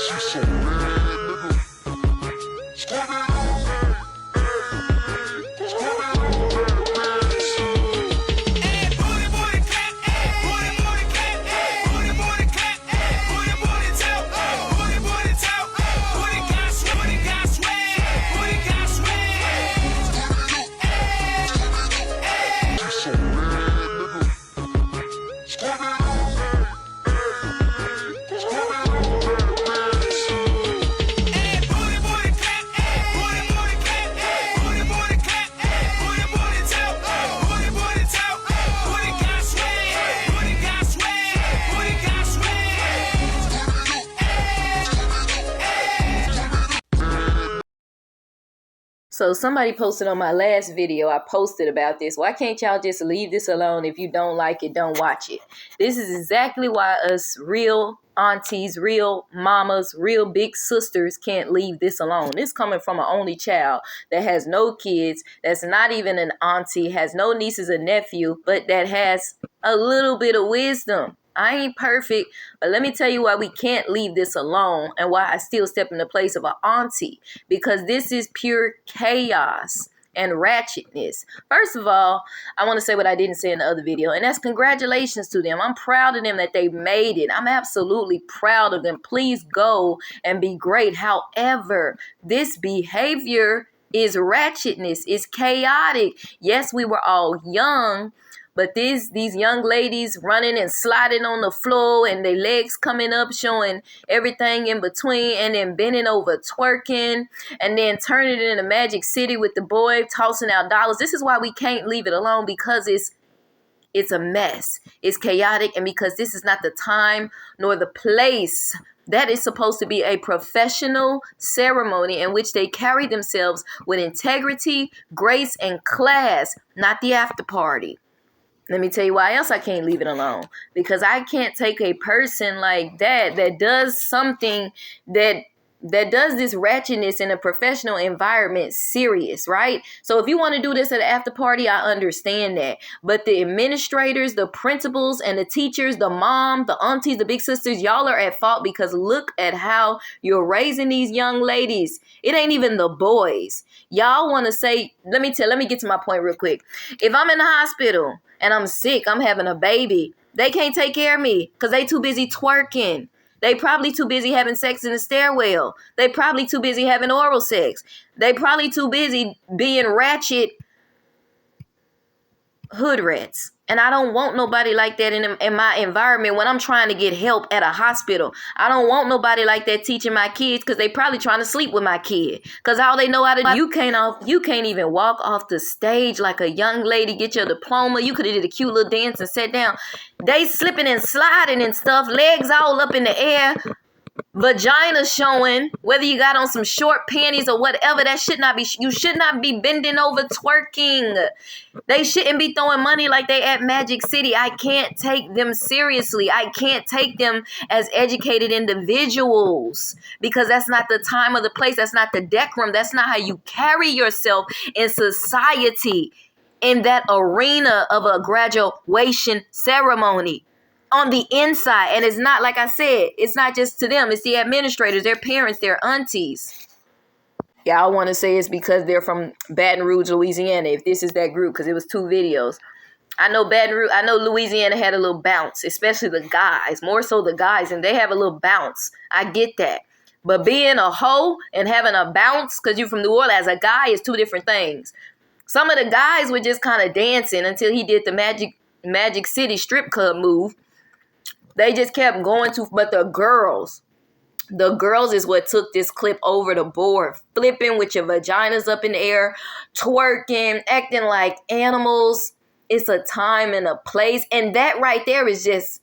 She's so bad, nigga. Scream it on, hey, scream it on, Hey, booty, booty, clap, hey, booty, booty, clap, hey, booty, booty, clap, hey, booty, booty, talk, booty, booty, talk, booty got swag, booty got swag, booty got swag. She's so bad, nigga. Scream it on, hey, scream it on, Hey, booty, booty, clap, hey, booty, booty, clap, hey, booty, booty, clap, hey, booty, booty, talk, booty, booty, talk, booty got swag, booty got swag, booty got swag. So somebody posted on my last video, I posted about this. Why can't y'all just leave this alone? If you don't like it, don't watch it. This is exactly why us real aunties, real mamas, real big sisters can't leave this alone. This coming from an only child that has no kids, that's not even an auntie, has no nieces or nephew, but that has a little bit of wisdom. I ain't perfect, but let me tell you why we can't leave this alone and why I still step in the place of an auntie. Because this is pure chaos and ratchetness. First of all, I want to say what I didn't say in the other video, and that's congratulations to them. I'm proud of them that they made it. I'm absolutely proud of them. Please go and be great. However, this behavior is ratchetness. It's chaotic. Yes, we were all young, but these young ladies running and sliding on the floor and their legs coming up, showing everything in between, and then bending over, twerking, and then turning it into Magic City with the boy tossing out dollars. This is why we can't leave it alone, because it's a mess. It's chaotic, and because this is not the time nor the place. That is supposed to be a professional ceremony in which they carry themselves with integrity, grace, and class, not the after party. Let me tell you why else I can't leave it alone. Because I can't take a person like that does something that does this ratchetness in a professional environment serious, right? So if you want to do this at an after party, I understand that. But the administrators, the principals, and the teachers, the mom, the aunties, the big sisters, y'all are at fault, because look at how you're raising these young ladies. It ain't even the boys. Y'all want to say, let me get to my point real quick. If I'm in the hospital and I'm sick, I'm having a baby, they can't take care of me because they too busy twerking. They probably too busy having sex in the stairwell. They probably too busy having oral sex. They probably too busy being ratchet hood rats. And I don't want nobody like that in my environment when I'm trying to get help at a hospital. I don't want nobody like that teaching my kids, because they probably trying to sleep with my kid. Because all they know how to do, you can't even walk off the stage like a young lady, get your diploma. You could have did a cute little dance and sat down. They slipping and sliding and stuff, legs all up in the air, vagina showing, whether you got on some short panties or whatever. That should not be, you should not be bending over twerking. They shouldn't be throwing money like they at Magic City. I can't take them seriously. I can't take them as educated individuals, because that's not the time or the place. That's not the decorum. That's not how you carry yourself in society, in that arena of a graduation ceremony. On the inside. And it's not, like I said, it's not just to them. It's the administrators, their parents, their aunties. Y'all want to say it's because they're from Baton Rouge, Louisiana, if this is that group, because it was 2 videos. I know Louisiana had a little bounce, especially the guys, more so the guys, and they have a little bounce. I get that. But being a hoe and having a bounce because you're from New Orleans as a guy is 2 different things. Some of the guys were just kind of dancing until he did the Magic City strip club move. They just kept going to, but the girls is what took this clip over the board. Flipping with your vaginas up in the air, twerking, acting like animals. It's a time and a place. And that right there is just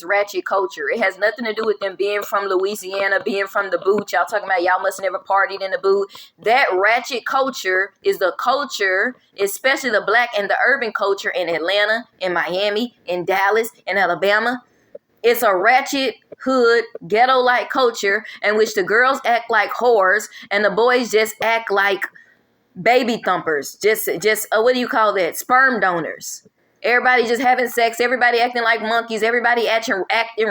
ratchet culture. It has nothing to do with them being from Louisiana, being from the boot. Y'all talking about y'all must never partied in the boot. That ratchet culture is the culture, especially the black and the urban culture in Atlanta, in Miami, in Dallas, in Alabama. It's a ratchet hood, ghetto-like culture in which the girls act like whores and the boys just act like baby thumpers. Just what do you call that? Sperm donors. Everybody just having sex. Everybody acting like monkeys. Everybody acting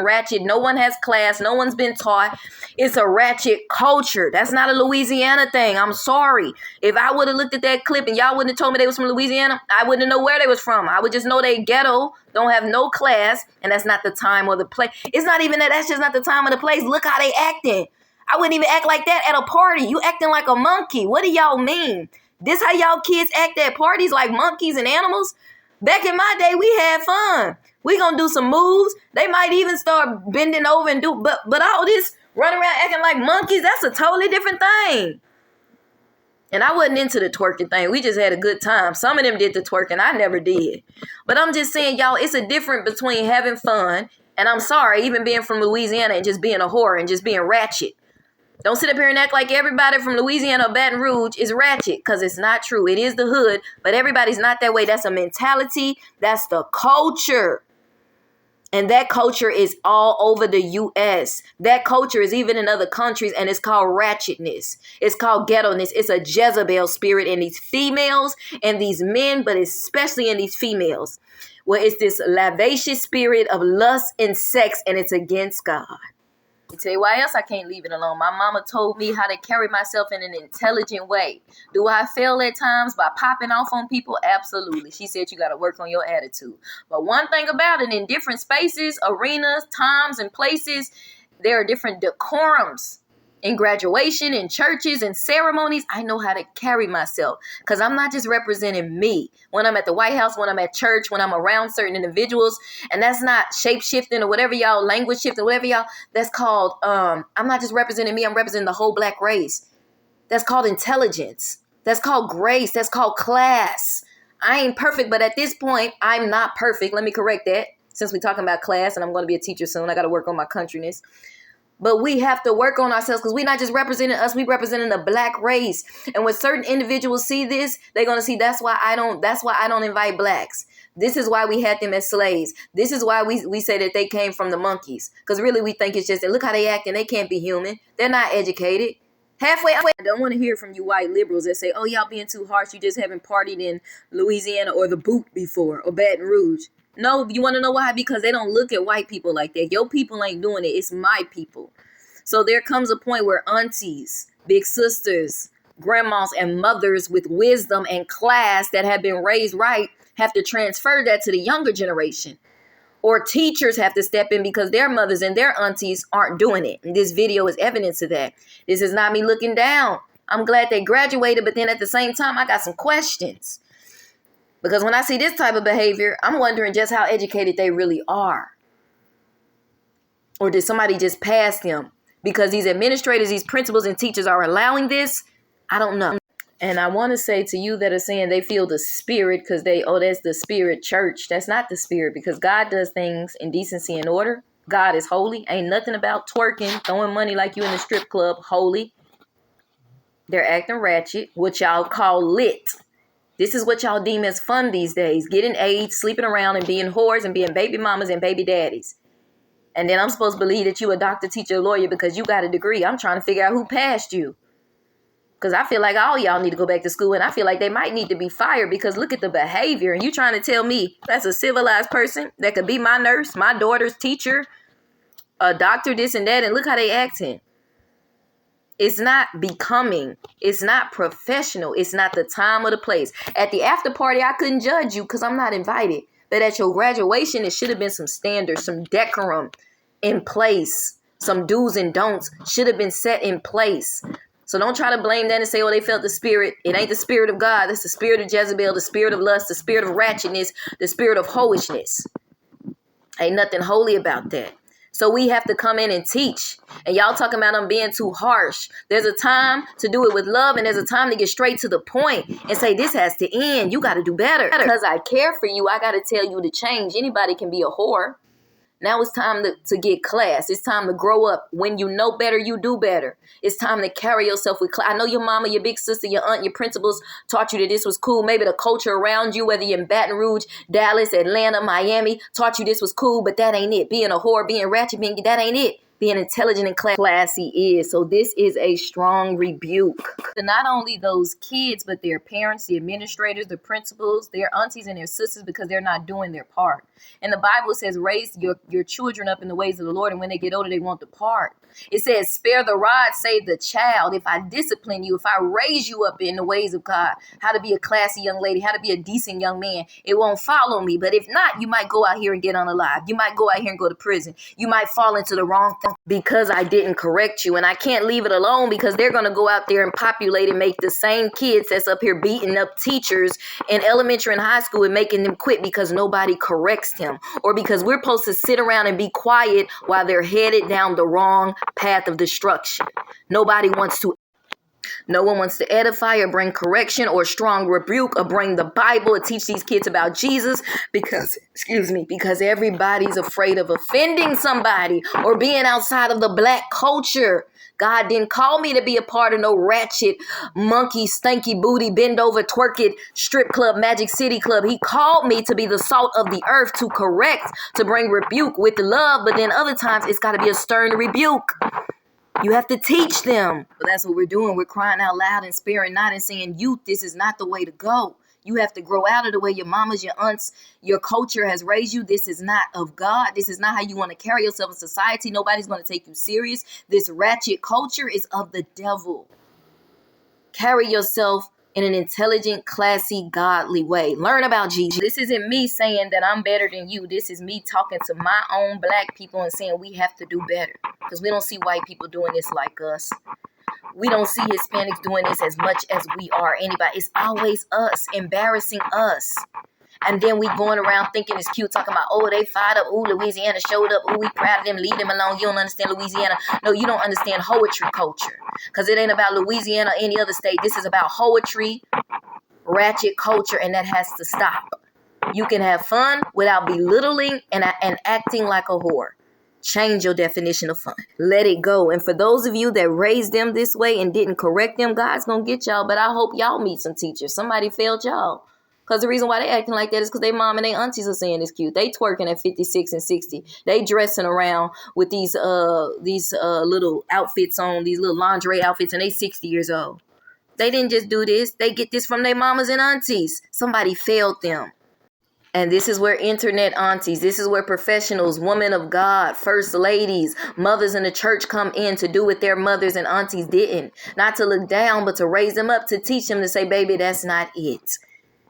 ratchet. No one has class. No one's been taught. It's a ratchet culture. That's not a Louisiana thing. I'm sorry. If I would have looked at that clip and y'all wouldn't have told me they was from Louisiana, I wouldn't know where they was from. I would just know they ghetto, don't have no class, and that's not the time or the place. It's not even that. That's just not the time or the place. Look how they acting. I wouldn't even act like that at a party. You acting like a monkey. What do y'all mean? This how y'all kids act at parties, like monkeys and animals? Back in my day, we had fun. We gonna do some moves. They might even start bending over and do, but all this running around acting like monkeys, that's a totally different thing. And I wasn't into the twerking thing. We just had a good time. Some of them did the twerking. I never did. But I'm just saying, y'all, it's a difference between having fun, and I'm sorry, even being from Louisiana and just being a whore and just being ratchet. Don't sit up here and act like everybody from Louisiana or Baton Rouge is ratchet, because it's not true. It is the hood, but everybody's not that way. That's a mentality. That's the culture. And that culture is all over the U.S. That culture is even in other countries, and it's called ratchetness. It's called ghetto-ness. It's a Jezebel spirit in these females and these men, but especially in these females, where it's this lavacious spirit of lust and sex, and it's against God. I tell you why else I can't leave it alone. My mama told me how to carry myself in an intelligent way. Do I fail at times by popping off on people? Absolutely. She said you got to work on your attitude. But one thing about it, in different spaces, arenas, times, and places, there are different decorums. In graduation, in churches, and ceremonies, I know how to carry myself, because I'm not just representing me. When I'm at the White House, when I'm at church, when I'm around certain individuals, and that's not shape-shifting or whatever y'all, language shifting, whatever y'all, that's called, I'm not just representing me, I'm representing the whole black race. That's called intelligence. That's called grace. That's called class. I ain't perfect, but at this point, I'm not perfect. Let me correct that, since we're talking about class, and I'm going to be a teacher soon. I got to work on my countryness. But we have to work on ourselves, because we're not just representing us, we representing the black race. And when certain individuals see this, they're going to see that's why I don't invite blacks. This is why we had them as slaves. This is why we say that they came from the monkeys. Because really we think it's just that look how they act, and they can't be human. They're not educated. I don't want to hear from you white liberals that say, oh, y'all being too harsh. You just haven't partied in Louisiana or the Boot before or Baton Rouge. No, you want to know why? Because they don't look at white people like that. Your people ain't doing it. It's my people. So there comes a point where aunties, big sisters, grandmas, and mothers with wisdom and class that have been raised right have to transfer that to the younger generation. Or teachers have to step in because their mothers and their aunties aren't doing it. And this video is evidence of that. This is not me looking down. I'm glad they graduated, but then at the same time, I got some questions. Because when I see this type of behavior, I'm wondering just how educated they really are. Or did somebody just pass them? Because these administrators, these principals and teachers are allowing this, I don't know. And I want to say to you that are saying they feel the spirit because that's the spirit church. That's not the spirit, because God does things in decency and order. God is holy. Ain't nothing about twerking, throwing money like you in the strip club, holy. They're acting ratchet, what y'all call lit. This is what y'all deem as fun these days. Getting AIDS, sleeping around, and being whores, and being baby mamas and baby daddies. And then I'm supposed to believe that you a doctor, teacher, lawyer because you got a degree. I'm trying to figure out who passed you. Because I feel like all y'all need to go back to school. And I feel like they might need to be fired, because look at the behavior. And you trying to tell me that's a civilized person that could be my nurse, my daughter's teacher, a doctor, this and that. And look how they acting. It's not becoming. It's not professional. It's not the time or the place. At the after party, I couldn't judge you because I'm not invited. But at your graduation, it should have been some standards, some decorum in place. Some do's and don'ts should have been set in place. So don't try to blame that and say, oh, they felt the spirit. It ain't the spirit of God. It's the spirit of Jezebel, the spirit of lust, the spirit of ratchetness, the spirit of hoishness. Ain't nothing holy about that. So we have to come in and teach. And y'all talking about them being too harsh. There's a time to do it with love, and there's a time to get straight to the point and say, this has to end. You got to do better. Because I care for you, I got to tell you to change. Anybody can be a whore. Now it's time to get class. It's time to grow up. When you know better, you do better. It's time to carry yourself with class. I know your mama, your big sister, your aunt, your principals taught you that this was cool. Maybe the culture around you, whether you're in Baton Rouge, Dallas, Atlanta, Miami, taught you this was cool, but that ain't it. Being a whore, being ratchet, that ain't it. being intelligent and classy is. So this is a strong rebuke to not only those kids, but their parents, the administrators, the principals, their aunties and their sisters, because they're not doing their part. And the Bible says, raise your children up in the ways of the Lord, and when they get older, they won't depart. It says, spare the rod, save the child. If I discipline you, if I raise you up in the ways of God, how to be a classy young lady, how to be a decent young man, it won't follow me. But if not, you might go out here and get unalive. You might go out here and go to prison. You might fall into the wrong thing because I didn't correct you. And I can't leave it alone, because they're going to go out there and populate and make the same kids that's up here beating up teachers in elementary and high school and making them quit because nobody corrects them, or because we're supposed to sit around and be quiet while they're headed down the wrong path of destruction. No one wants to edify or bring correction or strong rebuke or bring the Bible or teach these kids about Jesus because everybody's afraid of offending somebody or being outside of the black culture. God didn't call me to be a part of no ratchet, monkey, stanky booty, bend over, twerk it, strip club, Magic City Club. He called me to be the salt of the earth, to correct, to bring rebuke with love. But then other times it's got to be a stern rebuke. You have to teach them. But that's what we're doing. We're crying out loud and sparing not, and saying, youth, this is not the way to go. You have to grow out of the way your mamas, your aunts, your culture has raised you. This is not of God. This is not how you want to carry yourself in society. Nobody's going to take you serious. This ratchet culture is of the devil. Carry yourself in an intelligent, classy, godly way. Learn about Jesus. This isn't me saying that I'm better than you. This is me talking to my own black people and saying we have to do better, because we don't see white people doing this like us. We don't see Hispanics doing this as much as we are anybody. It's always us, embarrassing us. And then we going around thinking it's cute, talking about, oh, they fired up. Ooh, Louisiana showed up. Ooh, we proud of them. Leave them alone. You don't understand Louisiana. No, you don't understand poetry culture, because it ain't about Louisiana or any other state. This is about poetry, ratchet culture, and that has to stop. You can have fun without belittling and acting like a whore. Change your definition of fun. Let it go. And for those of you that raised them this way and didn't correct them, God's going to get y'all. But I hope y'all meet some teachers. Somebody failed y'all. Because the reason why they acting like that is because their mom and their aunties are saying it's cute. They twerking at 56 and 60. They dressing around with these little outfits on, these little lingerie outfits, and they 60 years old. They didn't just do this. They get this from their mamas and aunties. Somebody failed them. And this is where internet aunties, this is where professionals, women of God, first ladies, mothers in the church come in to do what their mothers and aunties didn't. Not to look down, but to raise them up, to teach them, to say, baby, that's not it.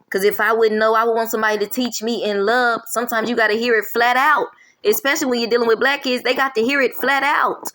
Because if I wouldn't know, I would want somebody to teach me in love. Sometimes you got to hear it flat out. Especially when you're dealing with black kids, they got to hear it flat out.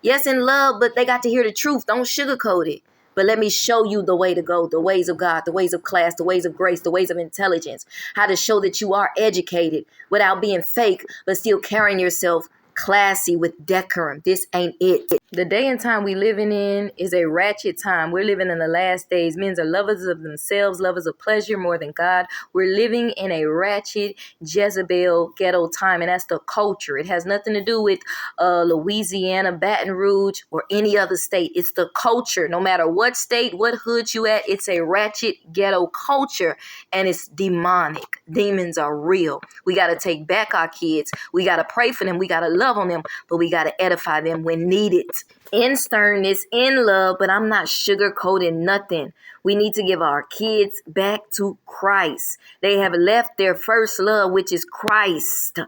Yes, in love, but they got to hear the truth. Don't sugarcoat it. But let me show you the way to go, the ways of God, the ways of class, the ways of grace, the ways of intelligence, how to show that you are educated without being fake, but still carrying yourself classy with decorum. This ain't it. The day and time we living in is a ratchet time. We're living in the last days. Men are lovers of themselves, lovers of pleasure more than God. We're living in a ratchet Jezebel ghetto time, and that's the culture. It has nothing to do with Louisiana, Baton Rouge, or any other state. It's the culture. No matter what state, what hood you at, it's a ratchet ghetto culture, and it's demonic. Demons are real. We got to take back our kids. We got to pray for them. We got to love on them, but we got to edify them when needed. In sternness, in love, but I'm not sugarcoating nothing. We need to give our kids back to Christ. They have left their first love, which is Christ.